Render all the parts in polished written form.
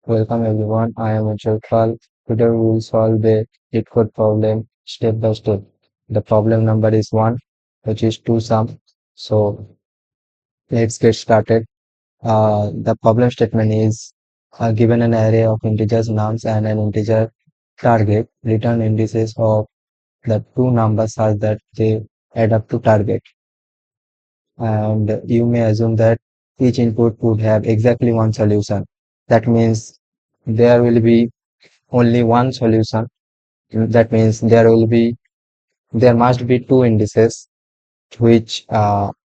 Welcome everyone. I am Uchal. Today we will solve the LeetCode problem step by step. The problem number is 1, which is 2 sum. So let's get started. The problem statement is given an array of integers nums and an integer target. Return indices of the two numbers such that they add up to target. And you may assume that each input would have exactly one solution. That means there will be only one solution. That means there must be two indices which add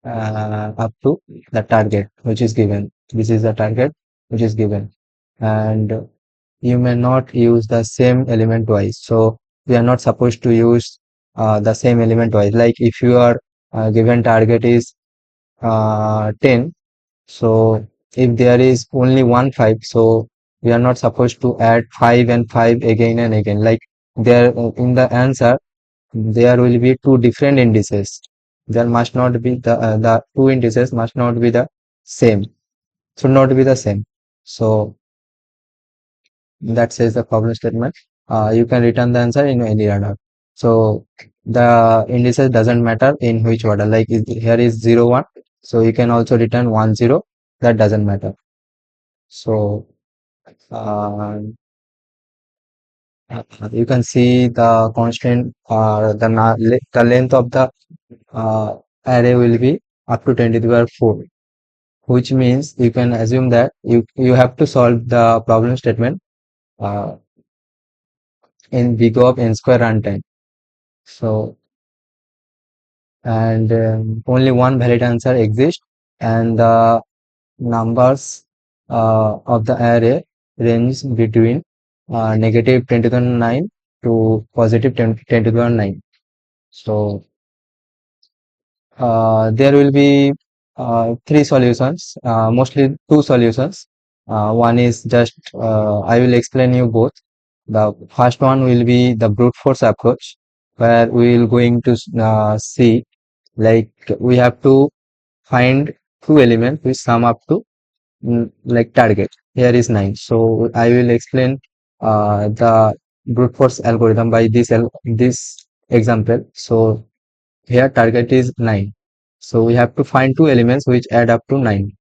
up to the target which is given. This is the target which is given, and you may not use the same element twice. So we are not supposed to use the same element twice. Like if your given target is 10, so if there is only one 5, so we are not supposed to add 5 and 5 again and again. Like there in the answer, there will be two different indices. There must not be the two indices must not be the same. Should not be the same. So that says the problem statement. You can return the answer in any order. So the indices doesn't matter in which order. Like here is 0 1, so you can also return 1 0. That doesn't matter. So uh, you can see the constant or the length of the uh, array will be up to 10 to the power 4, which means you can assume that you have to solve the problem statement uh, in big of n square runtime. So and only one valid answer exists, and the numbers of the array range between negative 10 to the 9 to positive 10 to the 9. So there will be three solutions, mostly two solutions. One is just, I will explain you both. The first one will be the brute force approach, where we will going to see, like we have to find two elements which sum up to like target. Here is 9. So I will explain the brute force algorithm by this example. So here target is 9. So we have to find two elements which add up to 9.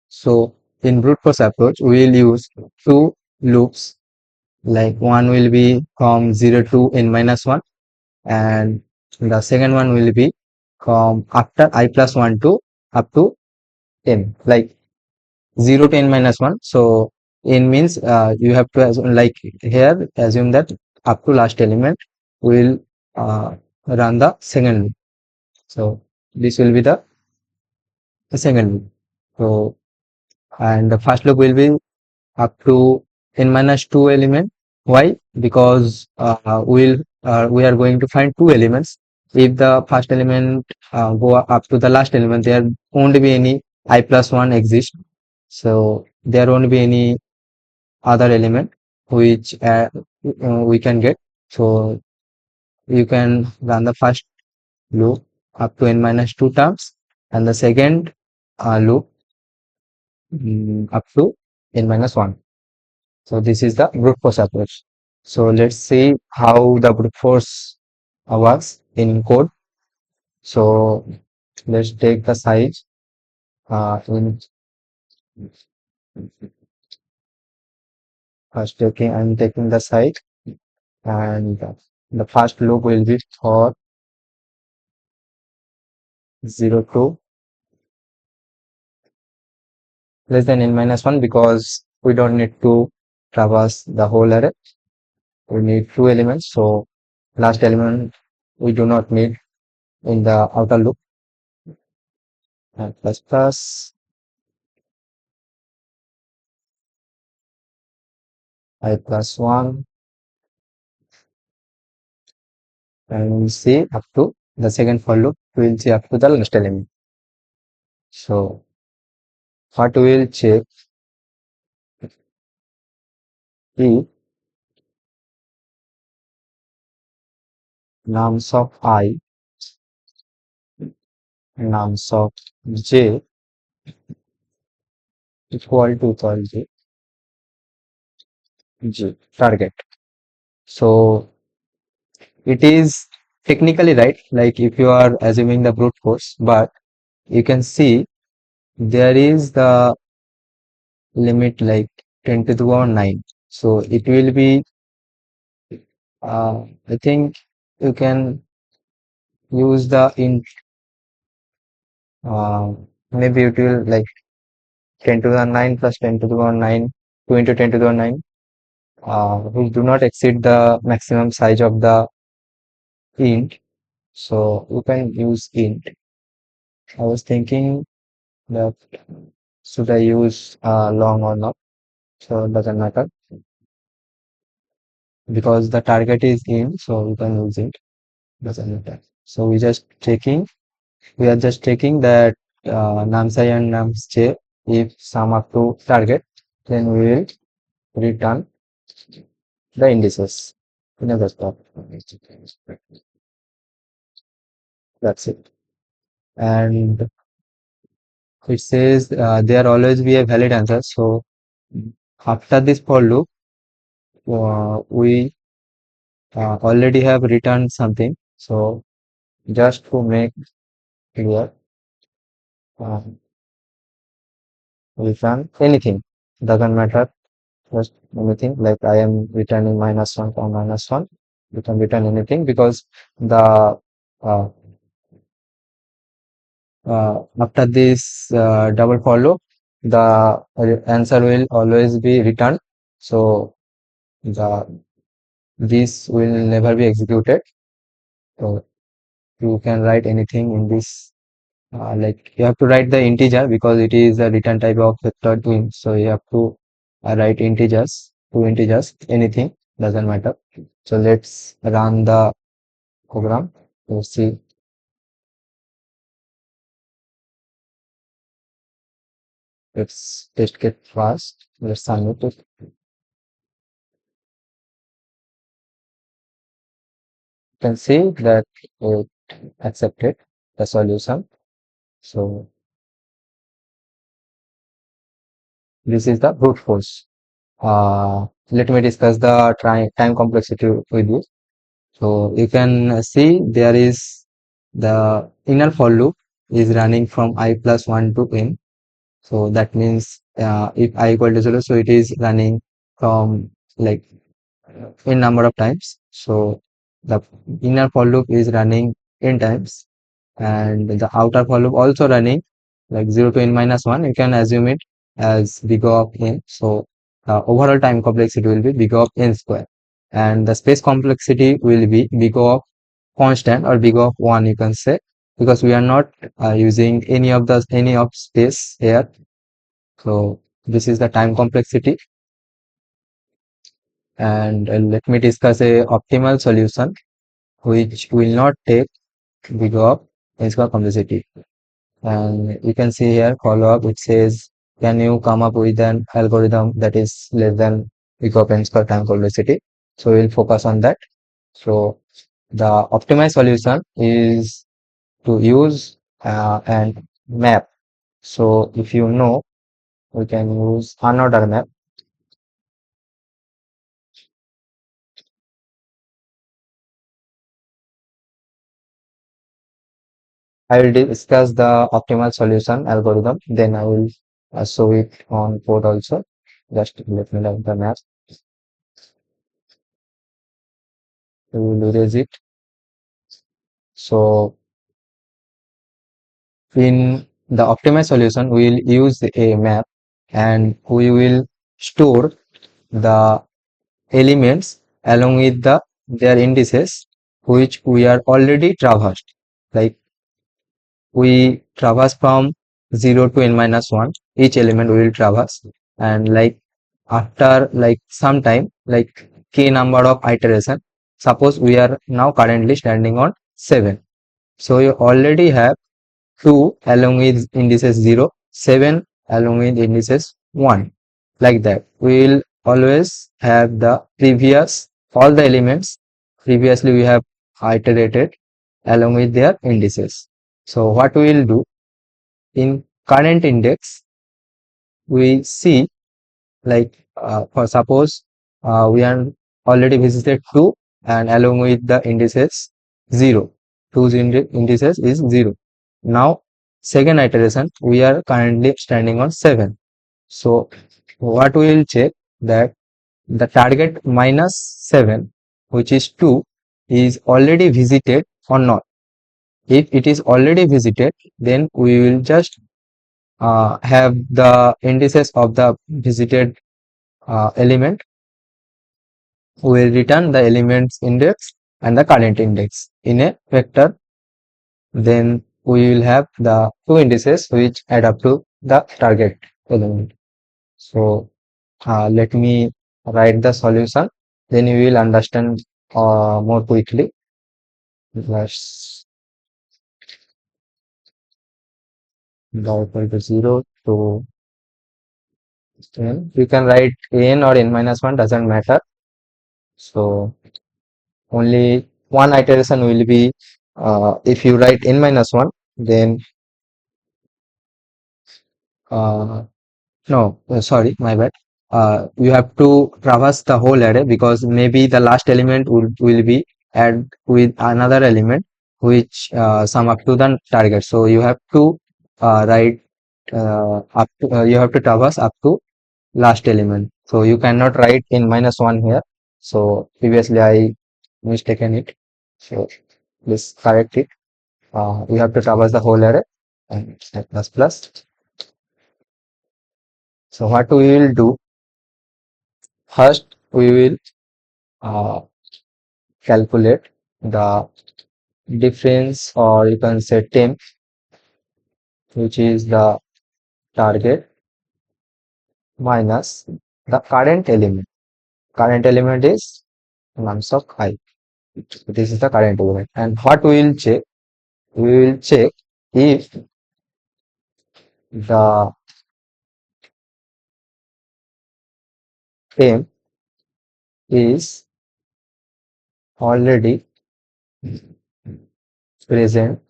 So in brute force approach, we will use two loops. Like one will be from 0 to n minus 1, and the second one will be from after I plus 1 to up to 10. Like 0 to n minus 1. So n means you have to assume, like here assume that up to last element will run the second loop. So this will be the second loop. So and the first loop will be up to n minus 2 element. Why? Because we are going to find two elements. If the first element go up to the last element, there won't be any I plus 1 exist. So there won't be any other element which we can get. So you can run the first loop up to n minus 2 terms, and the second loop up to n minus 1. So this is the brute force approach. So let's see how the brute force works in code. So let's take the size in first taking I'm taking the size, and the first loop will be for 0 to less than n minus 1, because we don't need to traverse the whole array. We need two elements. So last element we do not need in the outer loop, and plus plus I plus 1, and we'll see up to the second for loop, we'll see up to the last element. So what we'll check is nums of I, nums of j, equal to G target. So it is technically right, like if you are assuming the brute force, but you can see there is the limit like 10 to the power 9. So it will be, I think you can use the int, uh, maybe it will like 10 to the 9 plus 10 to the power 9, 2 into 10 to the power 9, which do not exceed the maximum size of the int. So you can use int. I was thinking that should I use long or not? So it doesn't matter because the target is in, so we can use it. Doesn't matter. So we are just checking that numsci and numsj, if sum up to target, then we will return the indices in a vector. That's it. And it says there always be a valid answer. So after this for loop, we already have returned something. So just to make clear, uh, return anything. Doesn't matter. Just anything. Like I am returning -1 or -1. You can return anything because the uh, after this double for loop, the answer will always be returned. So the this will never be executed. So you can write anything in this. Like you have to write the integer because it is a return type of vector twin. So you have to write integers, two integers, anything, doesn't matter. So let's run the program to see. Let's test it first. Let's submit it. You can see that it accepted the solution. So this is the brute force. Let me discuss the time complexity with you. So you can see there is the inner for loop is running from I plus 1 to n. So that means if I equal to 0, so it is running from like n number of times. So the inner for loop is running n times and the outer for loop also running like 0 to n minus 1. You can assume it as big O of n. So overall time complexity will be big O of n square and the space complexity will be big O of constant or big O of 1, you can say, because we are not using any of space here. So this is the time complexity. And let me discuss a optimal solution which will not take big O of n square complexity. And you can see here follow up, it says can you come up with an algorithm that is less than big O of n square time complexity. So we'll focus on that. So the optimized solution is to use and map. So if you know, we can use unordered map. I will discuss the optimal solution algorithm, then I will show it on code also. Just let me learn the map. We will erase it. So in the optimized solution, we will use a map and we will store the elements along with their indices which we are already traversed. Like we traverse from 0 to n minus 1, each element we will traverse, and like after like some time, like k number of iteration, suppose we are now currently standing on 7. So you already have 2 along with indices 0, 7 along with indices 1. Like that, we will always have the previous, all the elements previously we have iterated along with their indices. So what we will do in current index, we see, like for suppose we are already visited 2 and along with the indices 0. 2's indices is 0. Now second iteration we are currently standing on 7. So what we will check, that the target minus 7, which is 2, is already visited or not. If it is already visited, then we will just have the indices of the visited element. We will return the elements index and the current index in a vector. Then we will have the two indices which add up to the target element. So let me write the solution, then you will understand more quickly. Plus equal to 0 to n. You can write n or n minus 1, doesn't matter. So only one iteration will be, if you write n minus 1, then uh, no, sorry, my bad. You have to traverse the whole array, because maybe the last element will be add with another element which sum up to the target. So you have to write up to, you have to traverse up to last element. So you cannot write in minus 1 here. So previously I mistaken it. So please correct it. You have to traverse the whole array and plus plus. So what we will do, first we will uh, calculate the difference, or you can say temp, which is the target minus the current element. Current element is nums of I. This is the current element. And what we will check? We will check if the temp is already present,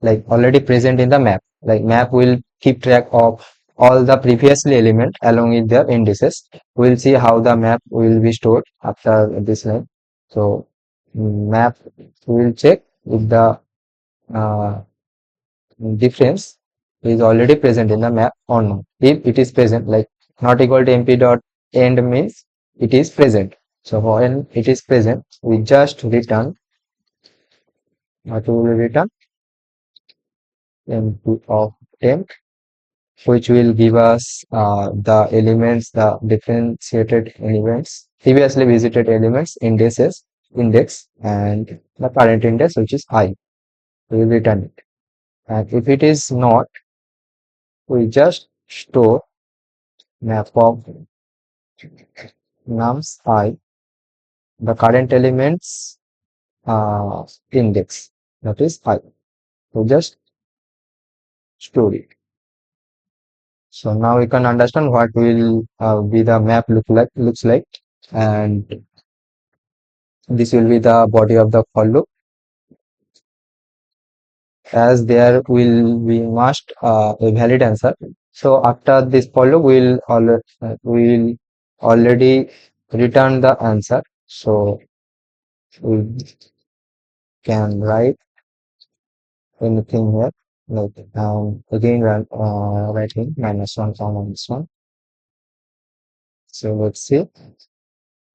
like already present in the map. Like map will keep track of all the previously element along with their indices. We'll see how the map will be stored after this line. So map will check if the uh, difference is already present in the map or not. If it is present, like not equal to mp dot end means it is present. So when it is present, we just return what we will return mp of temp, which will give us the elements, the differentiated elements, previously visited elements, indices, index, and the current index, which is I. We will return it. And if it is not, we just store map of nums I, the current elements index, that is I. So just store it. So now we can understand what will be the map looks like, and this will be the body of the for loop. As there will be must a valid answer. So after this for loop, we'll already return the answer. So we can write anything here, like again writing -1 comma -1. So let's see,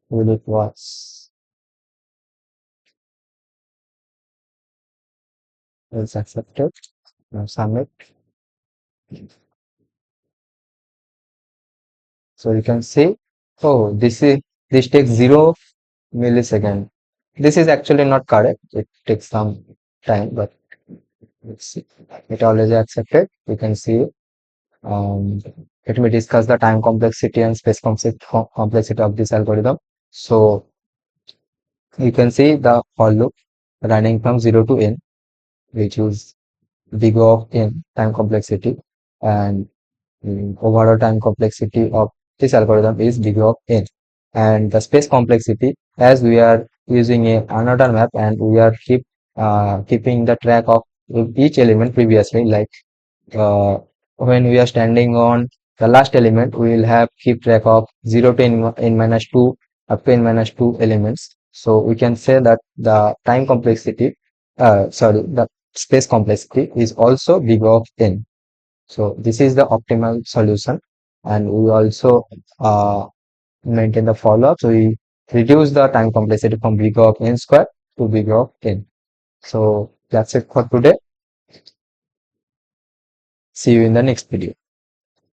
will it was is accepted. Now submit. So you can see, oh, this takes 0 millisecond. This is actually not correct. It takes some time, but let's see. It already accepted. You can see. Um, Let me discuss the time complexity and space complexity of this algorithm. So you can see the for loop running from 0 to n, which is big O of n time complexity, and overall time complexity of this algorithm is big O of n. And the space complexity, as we are using another map and we are keeping the track of each element previously, like when we are standing on the last element, we will have keep track of 0 to n minus 2 up to n minus 2 elements. So we can say that the time complexity, the space complexity is also big of n. So this is the optimal solution, and we also maintain the follow-up. So we reduce the time complexity from big of n square to big of n. So that's it for today. See you in the next video.